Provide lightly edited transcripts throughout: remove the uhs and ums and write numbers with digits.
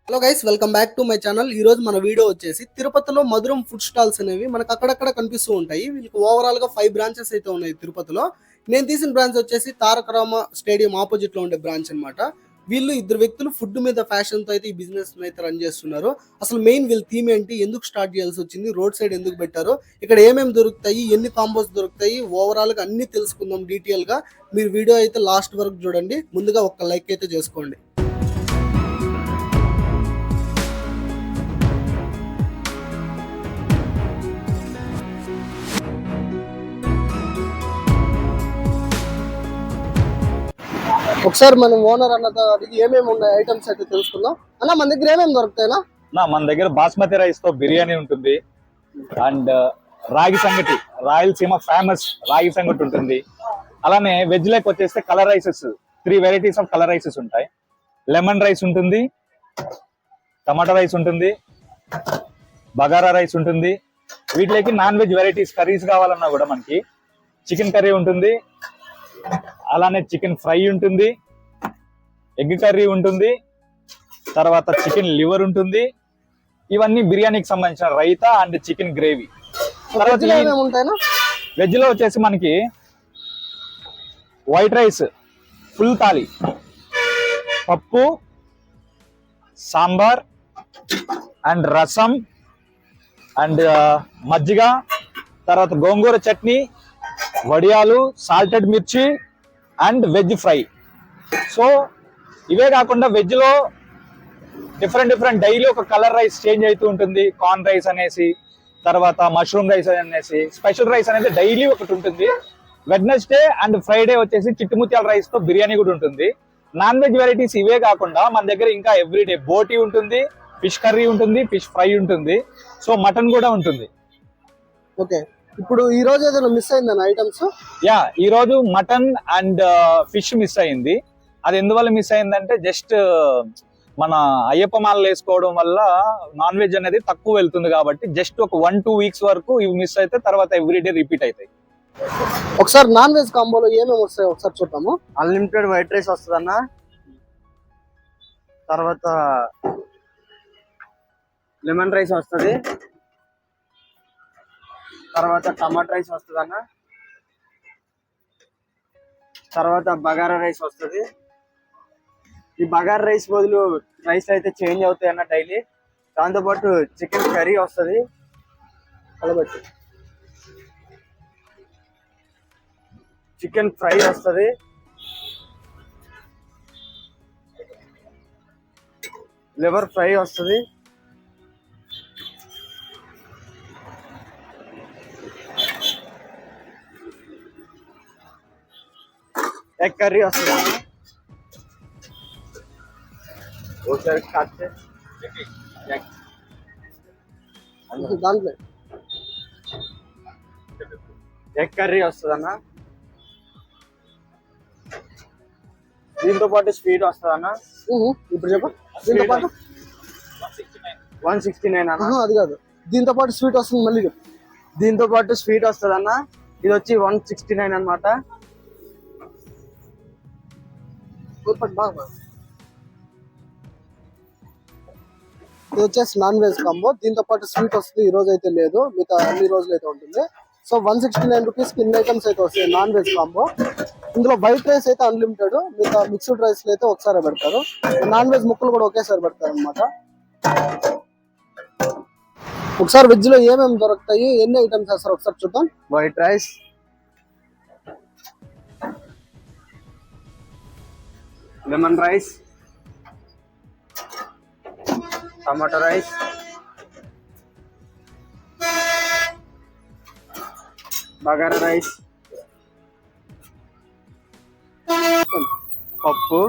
Hello guys, welcome back to my channel. ఈ రోజు మన వీడియో వచ్చేసి తిరుపతిలో మధురం ఫుడ్ స్టాల్స్ అనేవి మనకు అక్కడక్కడ కనిపిస్తూ ఉంటాయి. వీళ్ళకి ఓవరాల్ గా 5 బ్రాంచెస్ అయితే ఉన్నాయి తిరుపతిలో. నేను తీసిన బ్రాంచ్ వచ్చేసి తారక రామ స్టేడియం ఆపోజిట్ లో ఉండే బ్రాంచ్ అన్నమాట. వీళ్ళు ఇద్దరు వ్యక్తులు ఫుడ్ మీద ఫ్యాషన్ తో అయితే ఈ బిజినెస్ అయితే రన్ చేస్తున్నారు. అసలు మెయిన్ వీళ్ళ థీమ్ ఏంటి, ఎందుకు స్టార్ట్ చేయాల్సి వచ్చింది, రోడ్ సైడ్ ఎందుకు పెట్టారు, ఇక్కడ ఏమేమి దొరుకుతాయి, ఎన్ని కాంబోస్ దొరుకుతాయి, ఓవరాల్ గా అన్ని తెలుసుకుందాం డీటెయిల్ గా. మీరు వీడియో అయితే లాస్ట్ వరకు చూడండి. ముందుగా ఒక లైక్ అయితే చేసుకోండి. ఒకసారి మనం ఓనర్ అన్నతో అడిగి ఏమేమి ఉన్నాయి ఐటమ్స్ అయితే తెలుసుకుందాం. అన్న, మన దగ్గర ఏమేమి దొరుకుతాయినా? మన దగ్గర బాస్మతి రైస్ తో బిర్యానీ ఉంటుంది అండ్ రాగి సంగటి, రాయలసీమ ఫేమస్ రాగి సంగటి ఉంటుంది. అలానే వెజ్ లెక్ వచ్చేస్తే colour rises 3 varieties of colour rises ఉంటాయి. లెమన్ రైస్ ఉంటుంది, టమాటా రైస్ ఉంటుంది, బగారా రైస్ ఉంటుంది. వీటిలోకి నాన్ వెజ్ వెరైటీస్ కర్రీస్ కావాలన్నా కూడా మనకి చికెన్ కర్రీ ఉంటుంది, అలానే చికెన్ ఫ్రై ఉంటుంది, ఎగ్ కర్రీ ఉంటుంది, తర్వాత చికెన్ లివర్ ఉంటుంది. ఇవన్నీ బిర్యానీకి సంబంధించిన రైతా అండ్ చికెన్ గ్రేవీ. తర్వాత వెజ్ లో వచ్చేసి మనకి వైట్ రైస్ ఫుల్ థాలి, పప్పు, సాంబార్ అండ్ రసం అండ్ మజ్జిగ, తర్వాత గోంగూర చట్నీ, వడియాలు, సాల్టెడ్ మిర్చి అండ్ వెజ్ ఫ్రై. సో ఇవే కాకుండా వెజ్ లో డిఫరెంట్ డైలీ ఒక కలర్ రైస్ చేంజ్ అవుతూ ఉంటుంది. కార్న్ రైస్ అనేసి, తర్వాత మష్రూమ్ రైస్ అనేసి, స్పెషల్ రైస్ అనేది డైలీ ఒకటి ఉంటుంది. వెడ్నెస్డే అండ్ ఫ్రైడే వచ్చేసి చిట్టుముత్యాల రైస్ తో బిర్యానీ కూడా ఉంటుంది. నాన్ వెజ్ వెరైటీస్ ఇవే కాకుండా మన దగ్గర ఇంకా ఎవ్రీడే బోటీ ఉంటుంది, ఫిష్ కర్రీ ఉంటుంది, ఫిష్ ఫ్రై ఉంటుంది, సో మటన్ కూడా ఉంటుంది. ఓకే, ఇప్పుడు ఈ రోజు ఏదైనా మిస్ అయిందన్న ఐటమ్స్? యా, ఈ రోజు మటన్ అండ్ ఫిష్ మిస్ అయింది. అది ఎందువల్ల మిస్ అయిందంటే జస్ట్ మన అయ్యప్ప మాలలు వేసుకోవడం వల్ల నాన్ వెజ్ అనేది తక్కువ వెళ్తుంది కాబట్టి జస్ట్ ఒక 1-2 వీక్స్ వరకు ఇవి మిస్ అయితే తర్వాత ఎవ్రీడే రిపీట్ అవుతాయి. ఒకసారి నాన్ వెజ్ కాంబోలో ఏమేమి వస్తాయి ఒకసారి చూద్దాము. అన్లిమిటెడ్ వైట్ రైస్ వస్తుందన్న, తర్వాత లెమన్ రైస్ వస్తుంది, తర్వాత టమాటా రైస్ వస్తుంది అన్న, తర్వాత బగారా రైస్ వస్తుంది. ఈ బగారా రైస్ బదులు రైస్ అయితే చేంజ్ అవుతాయి అన్న డైలీ. దాంతోపాటు చికెన్ కర్రీ వస్తుంది, కలబట్టి చికెన్ ఫ్రై వస్తుంది, లివర్ ఫ్రై వస్తుంది, ఎగ్ కర్రీ వస్తుంది. ఒకసారి దాంట్లో ఎగ్ కర్రీ వస్తుంది అన్న. దీంతో పాటు స్వీట్ వస్తుంది అన్న. ఇప్పుడు చెప్ప, దీంతో పాటు 169 అన్న. అది కాదు, దీంతో పాటు స్వీట్ వస్తుంది మళ్ళీ చెప్పు. దీంతో పాటు స్వీట్ వస్తుంది అన్న. ఇది వచ్చి 169 అనమాట. ఇది వచ్చేసి నాన్ వెజ్ కాంబో. దీంతో పాటు స్వీట్ వస్తుంది, ఈ రోజు అయితే లేదు, మిగతా అన్ని రోజులు అయితే ఉంటుంది. సో 169 రూపీస్ కి ఇన్ని ఐటమ్స్ అయితే వస్తాయి నాన్ వెజ్ కాంబో. ఇందులో వైట్ రైస్ అయితే అన్లిమిటెడ్, మిగతా మిక్స్డ్ రైస్ అయితే ఒకసారి పెడతారు. నాన్ వెజ్ ముక్కలు కూడా ఒకేసారి పెడతారు అనమాట. ఒకసారి వెజ్ లో ఏమేమి దొరుకుతాయి, ఎన్ని ఐటమ్స్ వేస్తారు ఒకసారి చూద్దాం. వైట్ రైస్, లెమన్ రైస్, టమాటా రైస్, బగారా రైస్, పప్పు,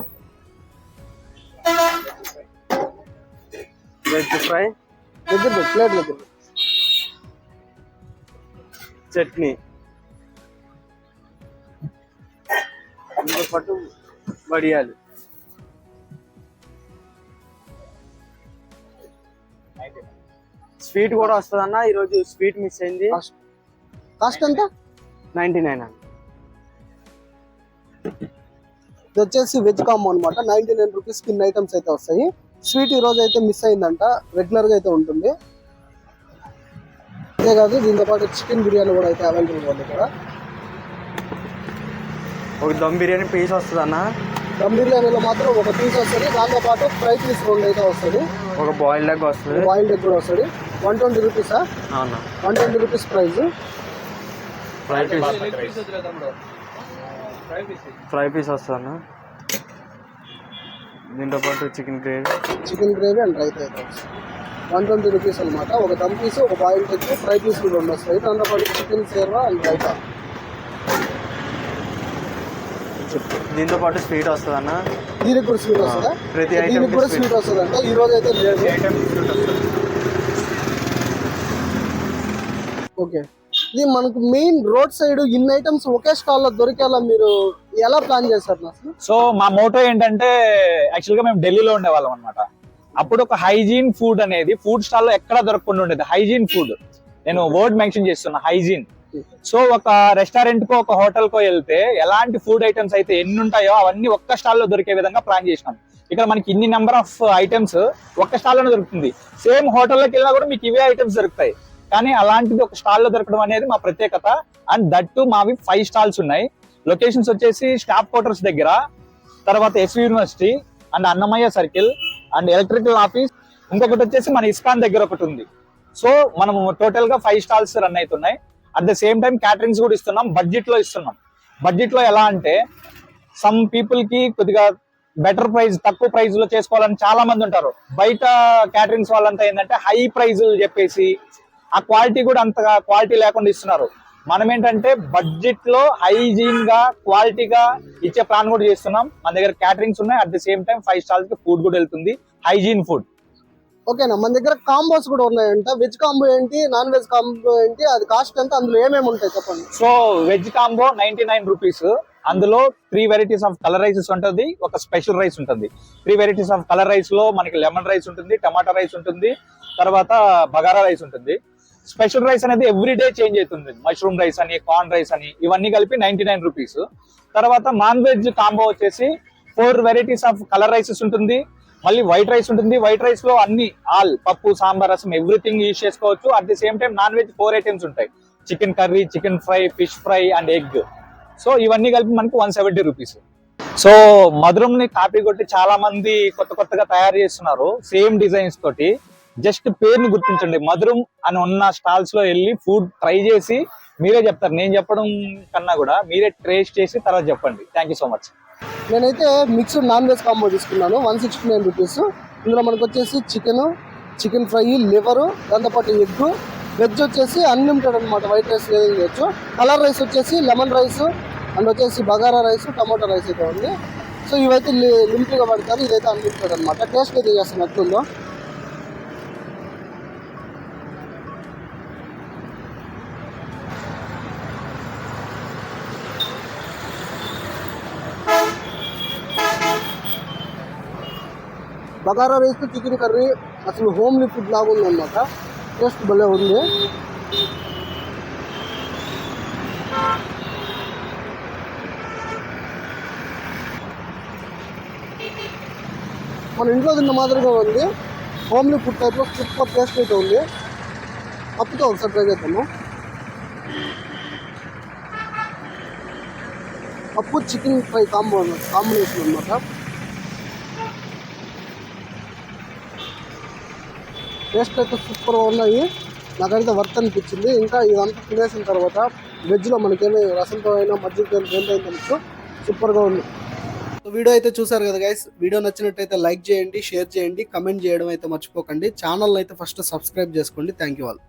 వెజ్ ఫ్రై, ప్లేట్ దగ్గర చట్నీ, దీంతో పాటు వడియాలు. స్వీట్ కూడా వస్తుంది అన్న. ఈరోజు స్వీట్ మిస్ అయింది. కాస్ట్ ఎంత? 99 అన్న. ఇది వచ్చేసి వెజ్ కాంబో అనమాట. 99 రూపీస్ కింద ఐటమ్స్ అయితే వస్తాయి. స్వీట్ ఈ రోజు అయితే మిస్ అయిందంట, రెగ్యులర్ గా అయితే ఉంటుంది. అంతేకాదు దీంతో పాటు చికెన్ బిర్యానీ కూడా అయితే అవైలబుల్ ఉంది ఇక్కడ. ఒక దమ్ బిర్యానీ పీస్ వస్తుంది అన్న. దమ్ బిర్యానీలో మాత్రం ఒక పీస్ వస్తుంది, దాంతో పాటు ఫ్రై పీస్ 2 అయితే వస్తుంది, ఒక బాయిల్డ్ ఎగ్ వస్తుంది, బాయిల్డ్ ఎగ్ కూడా వస్తుంది. 120 రూపీసా? అవునా, 120 రూపీస్ ప్రైస్. ఫ్రై పీస్ వస్తుంది అన్న. దీంతో పాటు చికెన్ గ్రేవీ అండ్ రైతా అయితే వస్తుంది. 120 రూపీస్ అనమాట. ఒక దమ్ పీస్, ఒక బాయిల్డ్ ఎగ్, ఫ్రై పీస్ కూడా వస్తాయి, దాంతో పాటు చికెన్ సేర్వా అండ్ రైతా. దీంతో పాటు స్వీట్ వస్తుంది అన్న. దీనికి కూడా స్వీట్ వస్తుందా? ప్రతి దీనికి కూడా స్వీట్ వస్తుంది అంటే ఈ రోజు అయితే లేదు. ఓకే, ఇది మనకు మెయిన్ రోడ్ సైడ్ ఇన్ని ఐటమ్స్ ఒకే స్టాల్ లో దొరికేలా మీరు ఎలా ప్లాన్ చేస్తారు అసలు? సో మా మోటో ఏంటంటే, యాక్చువల్ గా మేము ఢిల్లీలో ఉండేవాళ్ళం అనమాట. అప్పుడు ఒక హైజీన్ ఫుడ్ అనేది ఫుడ్ స్టాల్ లో ఎక్కడ దొరకకుండా ఉండేది. హైజీన్ ఫుడ్, నేను వర్డ్ మెన్షన్ చేస్తున్నా, హైజీన్. సో ఒక రెస్టారెంట్ కో ఒక హోటల్ కో వెళ్తే ఎలాంటి ఫుడ్ ఐటమ్స్ అయితే ఎన్ని ఉంటాయో అవన్నీ ఒక్క స్టాల్ లో దొరికే విధంగా ప్లాన్ చేసినాం. ఇక్కడ మనకి ఇన్ని నెంబర్ ఆఫ్ ఐటమ్స్ ఒక్క స్టాల్ లోనే దొరుకుతుంది. సేమ్ హోటల్లోకి వెళ్ళినా కూడా మీకు ఇవే ఐటమ్స్ దొరుకుతాయి, కానీ అలాంటిది ఒక స్టాల్ లో దొరకడం అనేది మా ప్రత్యేకత. అండ్ దట్టు మావి 5 స్టాల్స్ ఉన్నాయి. లొకేషన్స్ వచ్చేసి స్టాఫ్ క్వార్టర్స్ దగ్గర, తర్వాత SV university and Annamayya circle and electrical office, ఇంకొకటి వచ్చేసి మన ఇస్కాన్ దగ్గర ఒకటి ఉంది. సో మనం టోటల్ గా 5 స్టాల్స్ రన్ అవుతున్నాయి. At the same time caterings కూడా ఇస్తున్నాం, బడ్జెట్ లో ఇస్తున్నాం. బడ్జెట్ లో ఎలా అంటే, సమ్ పీపుల్ కి కొద్దిగా బెటర్ ప్రైస్, తక్కువ ప్రైస్ లో చేసుకోవాలని చాలా మంది ఉంటారు. బయట క్యాటరింగ్స్ వాళ్ళంతా ఏంటంటే హై ప్రైజ్ చెప్పేసి ఆ క్వాలిటీ కూడా అంతగా క్వాలిటీ లేకుండా ఇస్తున్నారు. మనం ఏంటంటే బడ్జెట్ లో హైజీన్ గా క్వాలిటీగా ఇచ్చే ప్లాన్ కూడా చేస్తున్నాం. మన దగ్గర క్యాటరింగ్స్ ఉన్నాయి, at the same time 5 stalls కి ఫుడ్ కూడా వెళ్తుంది, హైజీన్ ఫుడ్. ఓకేనా, మన దగ్గర కాంబోస్ కూడా ఉన్నాయంట. వెజ్ కాంబో ఏంటి, నాన్ వెజ్ కాంబో ఏంటి, అది కాస్ట్ ఎంత, అందులో ఏమేమి ఉంటాయి చెప్పండి. So veg combo 99 rupees. అందులో 3 వెరైటీస్ ఆఫ్ కలర్ రైసెస్ ఉంటుంది, ఒక స్పెషల్ రైస్ ఉంటుంది. 3 వెరైటీస్ ఆఫ్ కలర్ రైస్ లో మనకి లెమన్ రైస్ ఉంటుంది, టమాటా రైస్ ఉంటుంది, తర్వాత బగారా రైస్ ఉంటుంది. స్పెషల్ రైస్ అనేది ఎవ్రీ డే చేంజ్ అవుతుంది, మష్రూమ్ రైస్ అని, కార్న్ రైస్ అని, ఇవన్నీ కలిపి 99 రూపీస్. తర్వాత నాన్ వెజ్ కాంబో వచ్చేసి 4 వెరైటీస్ ఆఫ్ కలర్ రైసెస్ ఉంటుంది, మళ్ళీ వైట్ రైస్ ఉంటుంది. వైట్ రైస్ లో అన్ని ఆల్ పప్పు, సాంబార్, రసం ఎవ్రీథింగ్ యూజ్ చేసుకోవచ్చు. At the same time non veg 4 items ఉంటాయి, chicken curry, chicken fry, fish fry and egg. So ఇవన్నీ కలిపి మనకి 170 రూపీస్. సో మధురం ని కాపీ కొట్టి చాలా మంది కొత్త కొత్తగా తయారు చేస్తున్నారు సేమ్ డిజైన్స్ తోటి. జస్ట్ పేరుని గుర్తించండి, మధురం అని ఉన్న స్టాల్స్ లో వెళ్ళి ఫుడ్ ట్రై చేసి మీరే చెప్తారు. నేను చెప్పడం కన్నా కూడా మీరే టేస్ట్ చేసి తర్వాత చెప్పండి. Thank you so much. నేనైతే మిక్స్డ్ నాన్ వెజ్ కాంబో తీసుకున్నాను, 169 రూపీస్. ఇందులో మనకు వచ్చేసి చికెన్ ఫ్రై, లివరు, దాంతోపాటు ఎగ్. వెజ్ వచ్చేసి అన్లిమిటెడ్ అనమాట, వైట్ రైస్ ఏదైనా చేయొచ్చు. కలర్ రైస్ వచ్చేసి లెమన్ రైస్ అండ్ వచ్చేసి బగారా రైస్, టమాటో రైస్ అయితే ఉంది. సో ఇవైతే లిమిటెడ్గా పడతారు, ఇదైతే అన్లిమిటెడ్ అనమాట. టేస్ట్ అయితే చేస్తాను ఎట్లుందో. బగారా రైస్, చికెన్ కర్రీ అసలు హోమ్లీ ఫుడ్ లాగా ఉంది అనమాట. టేస్ట్ భలే ఉంది. మన ఇంట్లో తిన్న మాదిరిగా ఉంది, హోమ్లీ ఫుడ్ టైప్లో సూపర్ టేస్ట్ అయితే ఉంది. పప్పుతో ఒకసారి ట్రై చేద్దాము. పప్పు చికెన్ ఫ్రై కాంబినేషన్ అనమాట. టేస్ట్ అయితే సూపర్గా ఉన్నాయి, నాకైతే వర్త్ అనిపించింది. ఇంకా ఇదంతా తినేసిన తర్వాత వెజ్లో మనకేమీ రసంతో అయినా మజ్జిగతో అయినా తెలుసు, సూపర్గా ఉంది. వీడియో అయితే చూసారు కదా గైస్. వీడియో నచ్చినట్టయితే లైక్ చేయండి, షేర్ చేయండి, కమెంట్ చేయడం అయితే మర్చిపోకండి. ఛానల్ అయితే ఫస్ట్ సబ్స్క్రైబ్ చేసుకోండి. Thank you all.